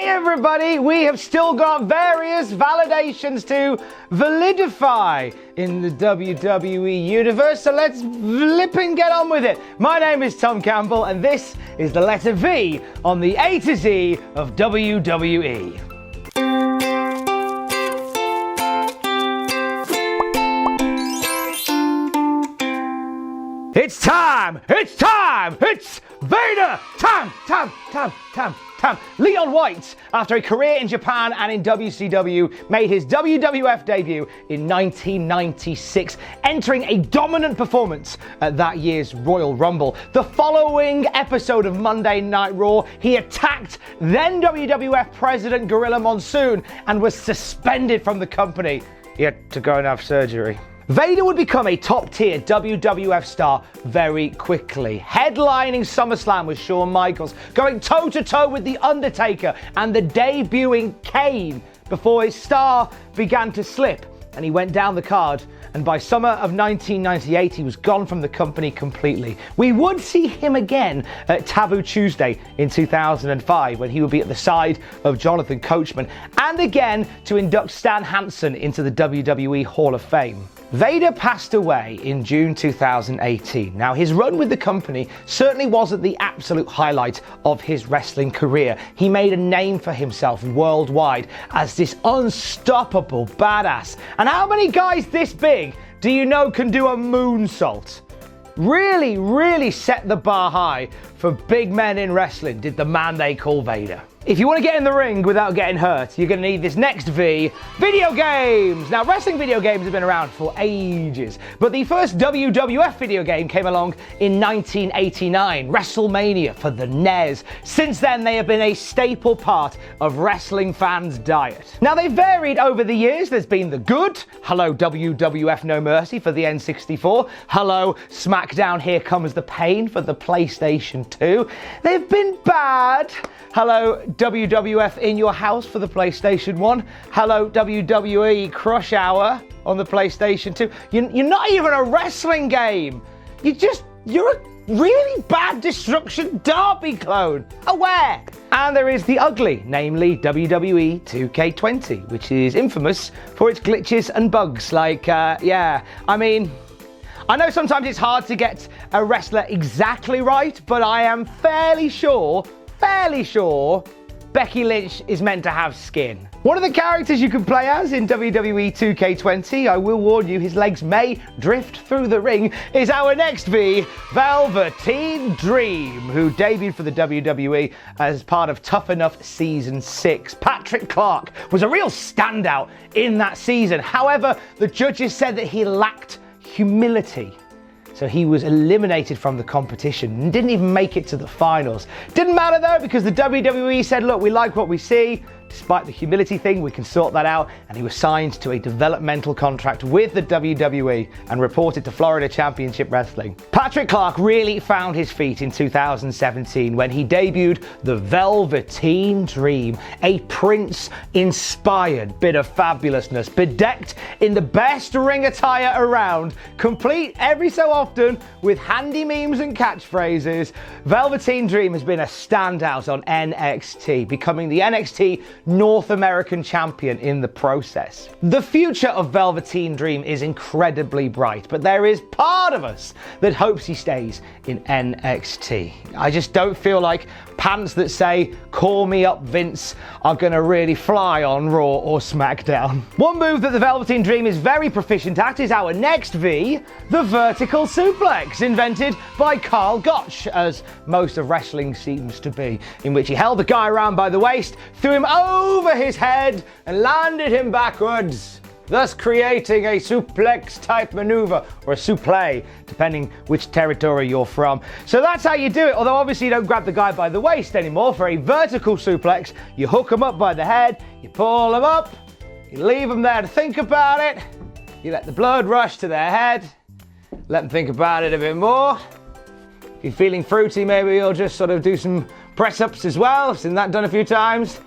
Hey everybody, we have still got various validations to validify in the WWE universe, so let's flip and get on with it. My name is Tom Campbell and this is the letter V on the A to Z of WWE. It's time! It's time! It's Vader! Time! Leon White, after a career in Japan and in WCW, made his WWF debut in 1996, entering a dominant performance at that year's Royal Rumble. The following episode of Monday Night Raw, he attacked then WWF President Gorilla Monsoon and was suspended from the company. He had to go and have surgery. Vader would become a top-tier WWF star very quickly, headlining SummerSlam with Shawn Michaels, going toe-to-toe with The Undertaker and the debuting Kane before his star began to slip and he went down the card, and by summer of 1998 he was gone from the company completely. We would see him again at Taboo Tuesday in 2005 when he would be at the side of Jonathan Coachman, and again to induct Stan Hansen into the WWE Hall of Fame. Vader passed away in June 2018. Now, his run with the company certainly wasn't the absolute highlight of his wrestling career. He made a name for himself worldwide as this unstoppable badass. And how many guys this big do you know can do a moonsault? Really set the bar high for big men in wrestling, did the man they call Vader. If you want to get in the ring without getting hurt, you're going to need this next V, video games. Now, wrestling video games have been around for ages, but the first WWF video game came along in 1989, WrestleMania for the NES. Since then, they have been a staple part of wrestling fans' diet. Now, they've varied over the years. There's been the good, hello WWF No Mercy for the N64, hello SmackDown Here Comes the Pain for the PlayStation 2. They've been bad, hello WWF In Your House for the PlayStation 1. Hello WWE Crush Hour on the PlayStation 2. You're not even a wrestling game. You're a really bad Destruction Derby clone. Aware. And there is the ugly, namely WWE 2K20, which is infamous for its glitches and bugs. I know sometimes it's hard to get a wrestler exactly right, but I am fairly sure Becky Lynch is meant to have skin. One of the characters you can play as in WWE 2K20, I will warn you, his legs may drift through the ring, is our next V, Velveteen Dream, who debuted for the WWE as part of Tough Enough Season 6. Patrick Clark was a real standout in that season. However, the judges said that he lacked humility. So he was eliminated from the competition and didn't even make it to the finals. Didn't matter though, because the WWE said, look, we like what we see. Despite the humility thing, we can sort that out. And he was signed to a developmental contract with the WWE and reported to Florida Championship Wrestling. Patrick Clark really found his feet in 2017 when he debuted the Velveteen Dream, a Prince-inspired bit of fabulousness, bedecked in the best ring attire around, complete every so often with handy memes and catchphrases. Velveteen Dream has been a standout on NXT, becoming the NXT North American champion in the process. The future of Velveteen Dream is incredibly bright, but there is part of us that hopes he stays in NXT. I just don't feel like pants that say, "Call me up, Vince," are gonna really fly on Raw or SmackDown. One move that the Velveteen Dream is very proficient at is our next V, the vertical suplex, invented by Karl Gotch, as most of wrestling seems to be, in which he held the guy around by the waist, threw him over his head, and landed him backwards, thus creating a suplex type maneuver, or a suplex, depending which territory you're from. So that's how you do it, although obviously you don't grab the guy by the waist anymore. For a vertical suplex, you hook him up by the head, you pull him up, you leave them there to think about it, you let the blood rush to their head, let them think about it a bit more. If you're feeling fruity, maybe you'll just sort of do some press-ups as well. I've seen that done a few times.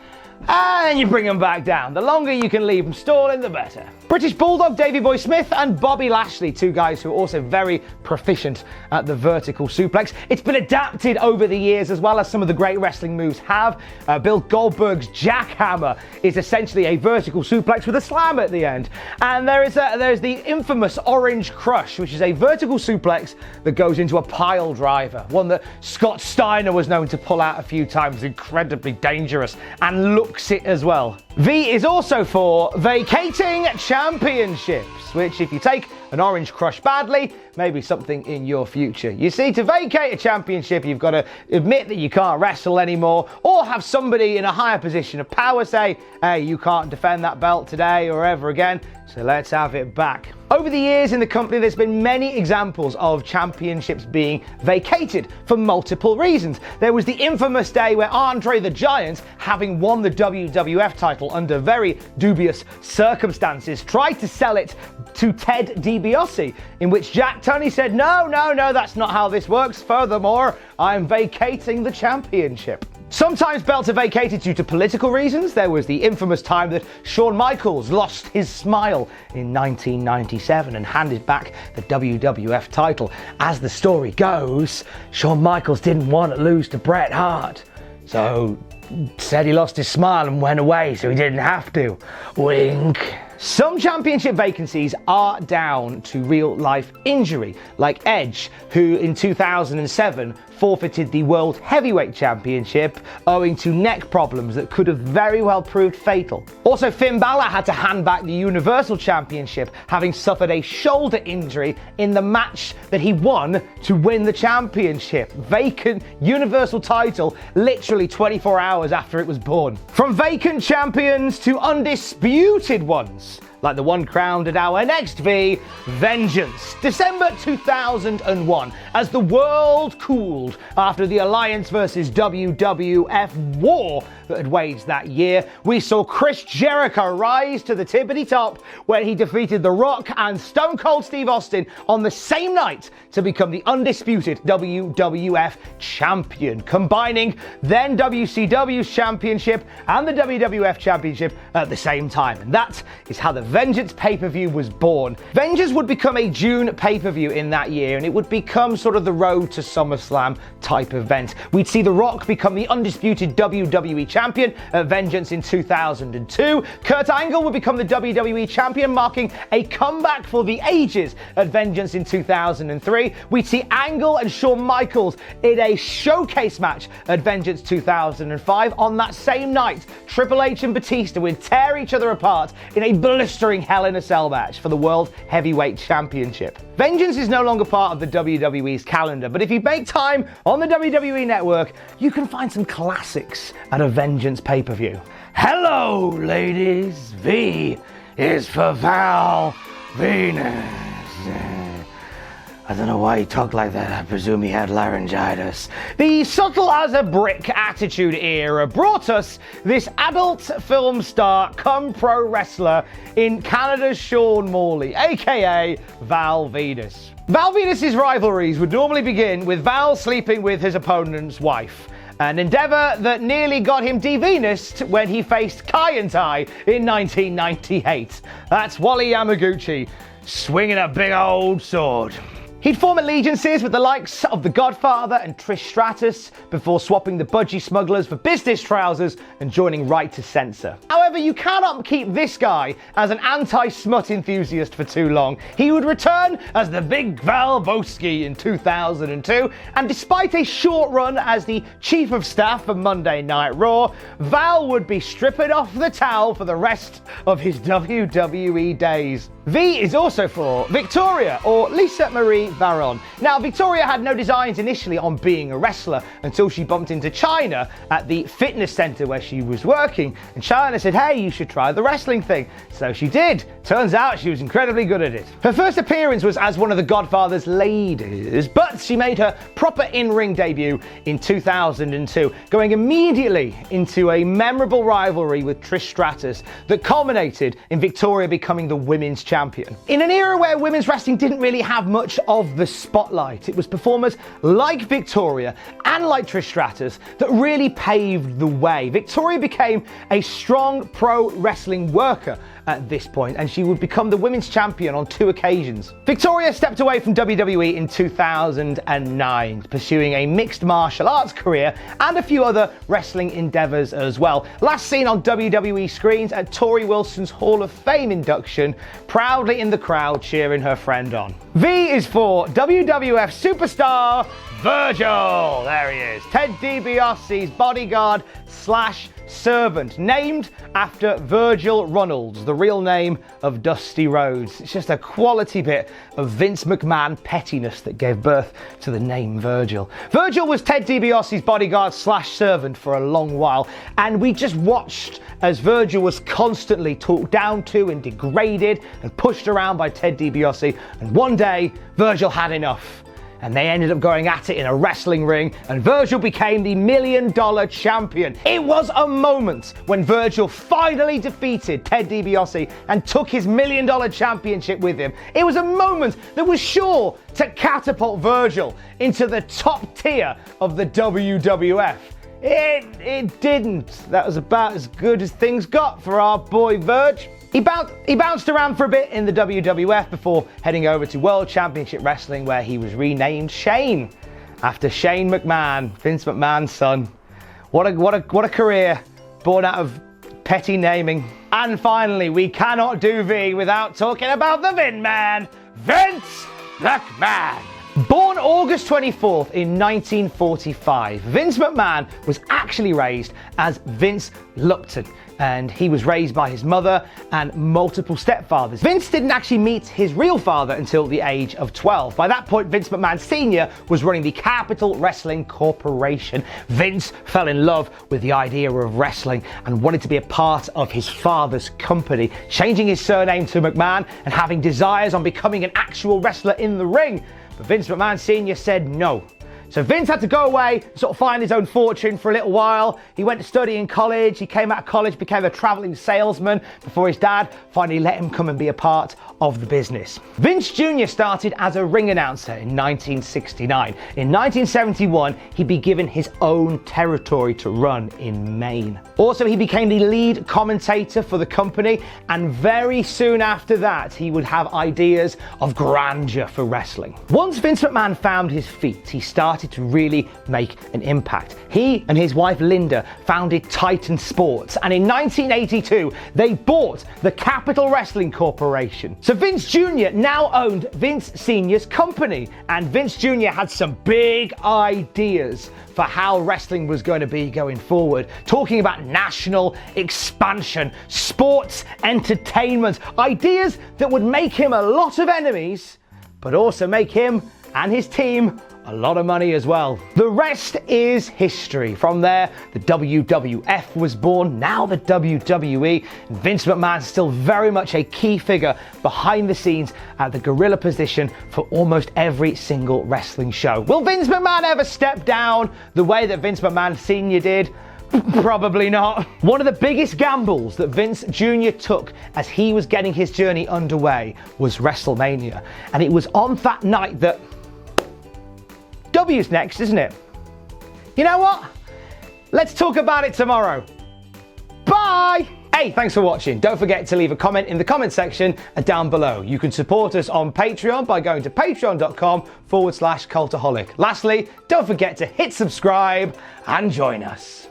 and you bring them back down. The longer you can leave them stalling, the better. British Bulldog Davey Boy Smith and Bobby Lashley, two guys who are also very proficient at the vertical suplex. It's been adapted over the years as well as some of the great wrestling moves have. Bill Goldberg's jackhammer is essentially a vertical suplex with a slam at the end. And there's the infamous Orange Crush, which is a vertical suplex that goes into a pile driver, one that Scott Steiner was known to pull out a few times, incredibly dangerous, and looks it as well. V is also for vacating championships, which if you take an Orange Crush badly, maybe something in your future. You see, to vacate a championship, you've got to admit that you can't wrestle anymore, or have somebody in a higher position of power say, hey, you can't defend that belt today or ever again, so let's have it back. Over the years in the company, there's been many examples of championships being vacated for multiple reasons. There was the infamous day where Andre the Giant, having won the WWF title under very dubious circumstances, tried to sell it to Ted DiBiase, in which Jack Tunney said, no, that's not how this works. Furthermore, I'm vacating the championship. Sometimes belts are vacated due to political reasons. There was the infamous time that Shawn Michaels lost his smile in 1997 and handed back the WWF title. As the story goes, Shawn Michaels didn't want to lose to Bret Hart, so said he lost his smile and went away so he didn't have to. Wink. Some championship vacancies are down to real life injury, like Edge, who in 2007 forfeited the World Heavyweight Championship owing to neck problems that could have very well proved fatal. Also, Finn Balor had to hand back the Universal Championship, having suffered a shoulder injury in the match that he won to win the championship. Vacant Universal title literally 24 hours after it was born. From vacant champions to undisputed ones, like the one crowned at our next V, Vengeance. December 2001, as the world cooled after the Alliance vs WWF war that had waged that year, we saw Chris Jericho rise to the tippity top when he defeated The Rock and Stone Cold Steve Austin on the same night to become the undisputed WWF champion, combining then WCW's championship and the WWF championship at the same time. And that is how the Vengeance pay-per-view was born. Vengeance would become a June pay-per-view in that year, and it would become sort of the road to SummerSlam type event. We'd see The Rock become the undisputed WWE champion at Vengeance in 2002. Kurt Angle would become the WWE champion, marking a comeback for the ages at Vengeance in 2003. We'd see Angle and Shawn Michaels in a showcase match at Vengeance 2005. On that same night, Triple H and Batista would tear each other apart in a blistering Hell in a Cell match for the World Heavyweight Championship. Vengeance is no longer part of the WWE's calendar, but if you make time on the WWE Network, you can find some classics at a Vengeance pay-per-view. Hello, ladies. V is for Val Venis. I don't know why he talked like that. I presume he had laryngitis. The subtle as a brick attitude era brought us this adult film star come pro wrestler in Canada's Sean Morley, aka Val Venis. Val Venis' rivalries would normally begin with Val sleeping with his opponent's wife, an endeavour that nearly got him de-Venused when he faced Kai and Tai in 1998. That's Wally Yamaguchi, swinging a big old sword. He'd form allegiances with the likes of The Godfather and Trish Stratus before swapping the budgie smugglers for business trousers and joining Right to Censor. However, you cannot keep this guy as an anti-smut enthusiast for too long. He would return as the Big Val Boski in 2002, and despite a short run as the Chief of Staff for Monday Night Raw, Val would be stripping off the towel for the rest of his WWE days. V is also for Victoria, or Lisa Marie Varon. Now, Victoria had no designs initially on being a wrestler until she bumped into Chyna at the fitness center where she was working, and Chyna said, hey, you should try the wrestling thing. So she did. Turns out she was incredibly good at it. Her first appearance was as one of the Godfather's ladies, but she made her proper in-ring debut in 2002, going immediately into a memorable rivalry with Trish Stratus that culminated in Victoria becoming the women's champion. In an era where women's wrestling didn't really have much of of the spotlight. It was performers like Victoria and like Trish Stratus that really paved the way. Victoria became a strong pro wrestling worker at this point, and she would become the women's champion on 2 occasions. Victoria stepped away from WWE in 2009, pursuing a mixed martial arts career and a few other wrestling endeavors as well. Last seen on WWE screens at Tori Wilson's Hall of Fame induction, proudly in the crowd cheering her friend on. V is for WWF superstar Virgil. There he is. Ted DiBiase's bodyguard slash servant, named after Virgil Runnels, the real name of Dusty Rhodes. It's just a quality bit of Vince McMahon pettiness that gave birth to the name Virgil. Virgil was Ted DiBiase's bodyguard slash servant for a long while, and we just watched as Virgil was constantly talked down to and degraded and pushed around by Ted DiBiase, and one day Virgil had enough. And they ended up going at it in a wrestling ring, and Virgil became the $1 million champion. It was a moment when Virgil finally defeated Ted DiBiase and took his $1 million championship with him. It was a moment that was sure to catapult Virgil into the top tier of the WWF. It didn't. That was about as good as things got for our boy Virg. He bounced around for a bit in the WWF before heading over to World Championship Wrestling, where he was renamed Shane after Shane McMahon, Vince McMahon's son. What a career born out of petty naming. And finally, we cannot do V without talking about the Vin Man, Vince McMahon. Born August 24th in 1945, Vince McMahon was actually raised as Vince Lupton, and he was raised by his mother and multiple stepfathers. Vince didn't actually meet his real father until the age of 12. By that point, Vince McMahon Sr. was running the Capital Wrestling Corporation. Vince fell in love with the idea of wrestling and wanted to be a part of his father's company, changing his surname to McMahon and having desires on becoming an actual wrestler in the ring. But Vince McMahon Sr. said no. So Vince had to go away, sort of find his own fortune for a little while. He went to study in college. He came out of college, became a traveling salesman before his dad finally let him come and be a part of the business. Vince Jr. started as a ring announcer in 1969. In 1971, he'd be given his own territory to run in Maine. Also, he became the lead commentator for the company, and very soon after that, he would have ideas of grandeur for wrestling. Once Vince McMahon found his feet, he started to really make an impact. He and his wife Linda founded Titan Sports, and in 1982 they bought the Capital Wrestling Corporation. So Vince Jr. now owned Vince Sr.'s company, and Vince Jr. had some big ideas for how wrestling was going to be going forward, talking about national expansion, sports entertainment, ideas that would make him a lot of enemies, but also make him and his team a lot of money as well. The rest is history. From there, the WWF was born, now the WWE. Vince McMahon's still very much a key figure behind the scenes at the gorilla position for almost every single wrestling show. Will Vince McMahon ever step down the way that Vince McMahon Sr. did? Probably not. One of the biggest gambles that Vince Jr. took as he was getting his journey underway was WrestleMania. And it was on that night that W's next, isn't it? You know what? Let's talk about it tomorrow. Bye! Hey, thanks for watching. Don't forget to leave a comment in the comment section down below. You can support us on Patreon by going to patreon.com/cultaholic. Lastly, don't forget to hit subscribe and join us.